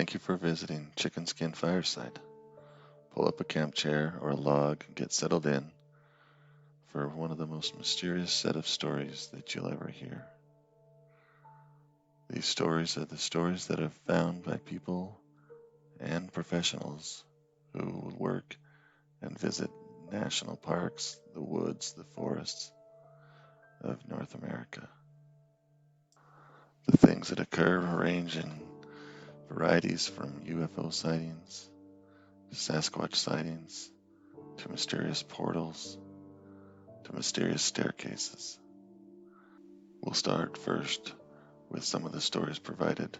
Thank you for visiting Chicken Skin Fireside. Pull up a camp chair or a log and get settled in for one of the most mysterious set of stories that you'll ever hear. These stories are the stories that are found by people and professionals who work and visit national parks, the woods, the forests of North America. The things that occur range in varieties from UFO sightings, Sasquatch sightings, to mysterious portals, to mysterious staircases. We'll start first with some of the stories provided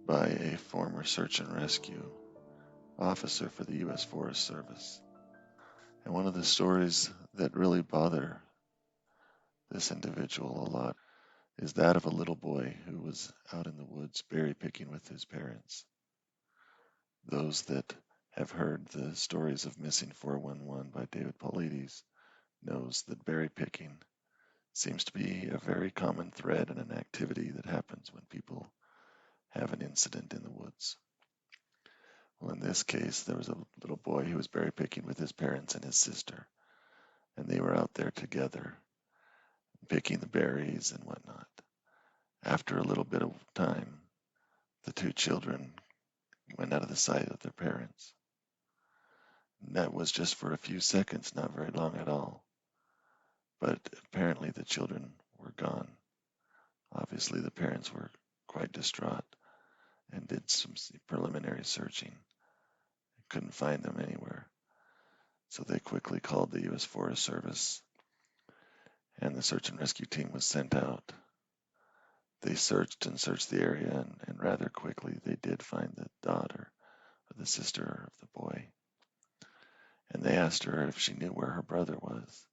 by a former search and rescue officer for the U.S. Forest Service. And one of the stories that really bother this individual a lot is that of a little boy who was out in the woods berry picking with his parents. Those that have heard the stories of Missing 411 by David Paulides knows that berry picking seems to be a very common thread and an activity that happens when people have an incident in the woods. Well, in this case, there was a little boy who was berry picking with his parents and his sister, and they were out there together picking the berries and whatnot. After a little bit of time, the two children went out of the sight of their parents. And that was just for a few seconds, not very long at all. But apparently the children were gone. Obviously, the parents were quite distraught and did some preliminary searching. Couldn't find them anywhere. So they quickly called the U.S. Forest Service, and the search and rescue team was sent out. They searched and searched the area, and rather quickly they did find the daughter or the sister of the boy. And they asked her if she knew where her brother was,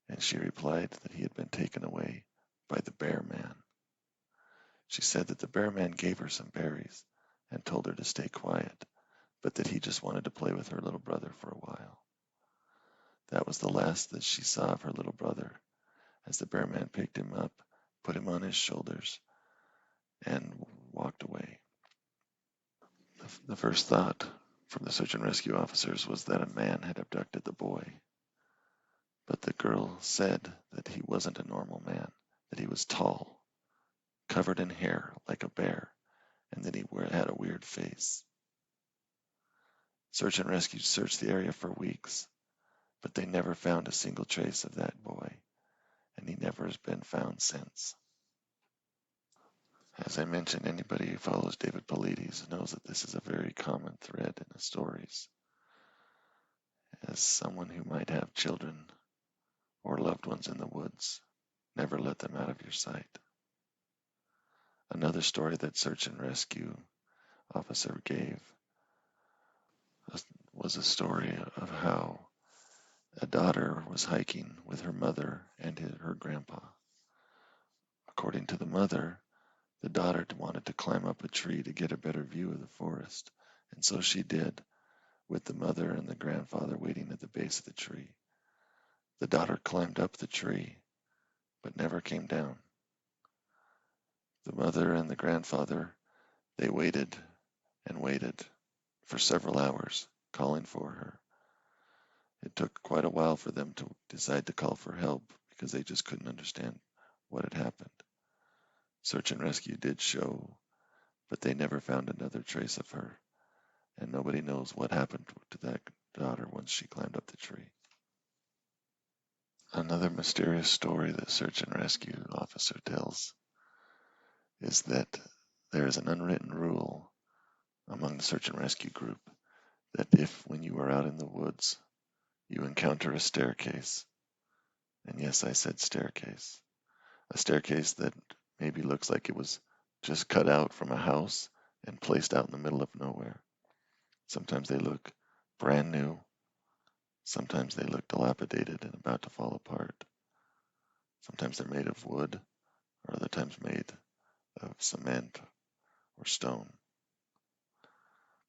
and she replied that he had been taken away by the bear man. She said that the bear man gave her some berries and told her to stay quiet, but that he just wanted to play with her little brother for a while. That was the last that she saw of her little brother, as the bear man picked him up, put him on his shoulders, and walked away. The first thought from the search and rescue officers was that a man had abducted the boy. But the girl said that he wasn't a normal man, that he was tall, covered in hair like a bear, and that he had a weird face. Search and rescue searched the area for weeks, but they never found a single trace of that boy, and he never has been found since. As I mentioned, anybody who follows David Paulides knows that this is a very common thread in the stories. As someone who might have children or loved ones in the woods, never let them out of your sight. Another story that search and rescue officer gave was a story of how a daughter was hiking with her mother and her grandpa. According to the mother, the daughter wanted to climb up a tree to get a better view of the forest, and so she did, with the mother and the grandfather waiting at the base of the tree. The daughter climbed up the tree, but never came down. The mother and the grandfather, they waited and waited for several hours, calling for her. It took quite a while for them to decide to call for help because they just couldn't understand what had happened. Search and rescue did show, but they never found another trace of her, and nobody knows what happened to that daughter once she climbed up the tree. Another mysterious story that search and rescue officer tells is that there is an unwritten rule among the search and rescue group that if, when you are out in the woods, you encounter a staircase, and yes, I said staircase, a staircase that maybe looks like it was just cut out from a house and placed out in the middle of nowhere. Sometimes they look brand new. Sometimes they look dilapidated and about to fall apart. Sometimes they're made of wood, or other times made of cement or stone.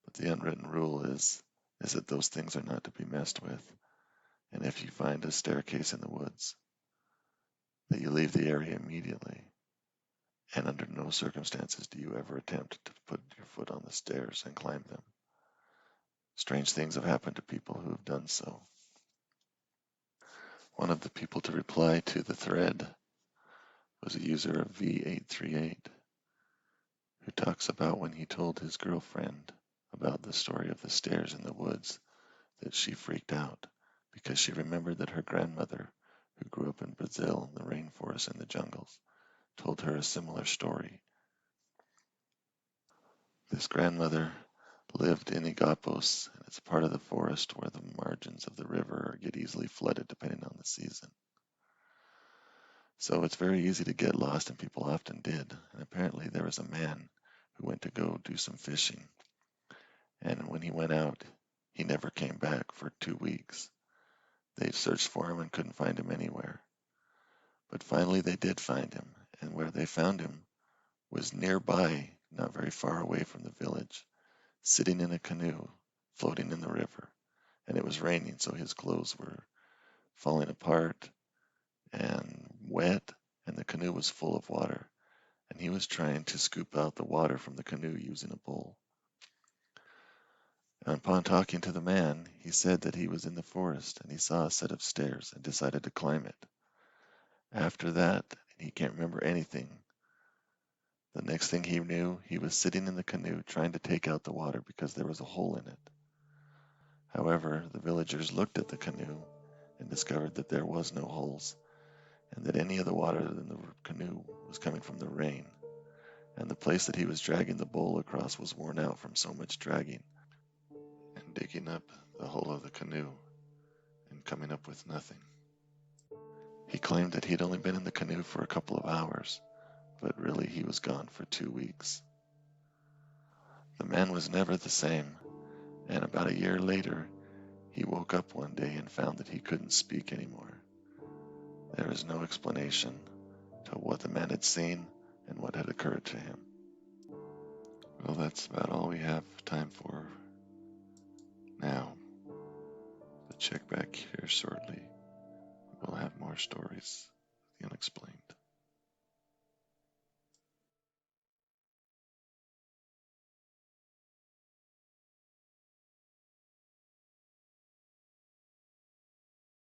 But the unwritten rule is that those things are not to be messed with. And if you find a staircase in the woods, that you leave the area immediately. And under no circumstances do you ever attempt to put your foot on the stairs and climb them. Strange things have happened to people who have done so. One of the people to reply to the thread was a user of V838, who talks about when he told his girlfriend about the story of the stairs in the woods that she freaked out because she remembered that her grandmother, who grew up in Brazil in the rainforest and the jungles, told her a similar story. This grandmother lived in Igapos, and it's part of the forest where the margins of the river get easily flooded depending on the season. So it's very easy to get lost, and people often did. And apparently there was a man who went to go do some fishing. And when he went out, he never came back for 2 weeks. They searched for him and couldn't find him anywhere. But finally they did find him, and where they found him was nearby, not very far away from the village, sitting in a canoe, floating in the river. And it was raining, so his clothes were falling apart and wet, and the canoe was full of water. And he was trying to scoop out the water from the canoe using a bowl. And upon talking to the man, he said that he was in the forest and he saw a set of stairs and decided to climb it. After that, he can't remember anything. The next thing he knew, he was sitting in the canoe trying to take out the water because there was a hole in it. However, the villagers looked at the canoe and discovered that there was no holes, and that any of the water in the canoe was coming from the rain, and the place that he was dragging the bowl across was worn out from so much dragging and digging up the hull of the canoe and coming up with nothing. He claimed that he'd only been in the canoe for a couple of hours, but really he was gone for 2 weeks. The man was never the same, and about a year later, he woke up one day and found that he couldn't speak anymore. There is no explanation to what the man had seen and what had occurred to him. Well, that's about all we have time for now. But check back here shortly. We'll have more stories of the unexplained.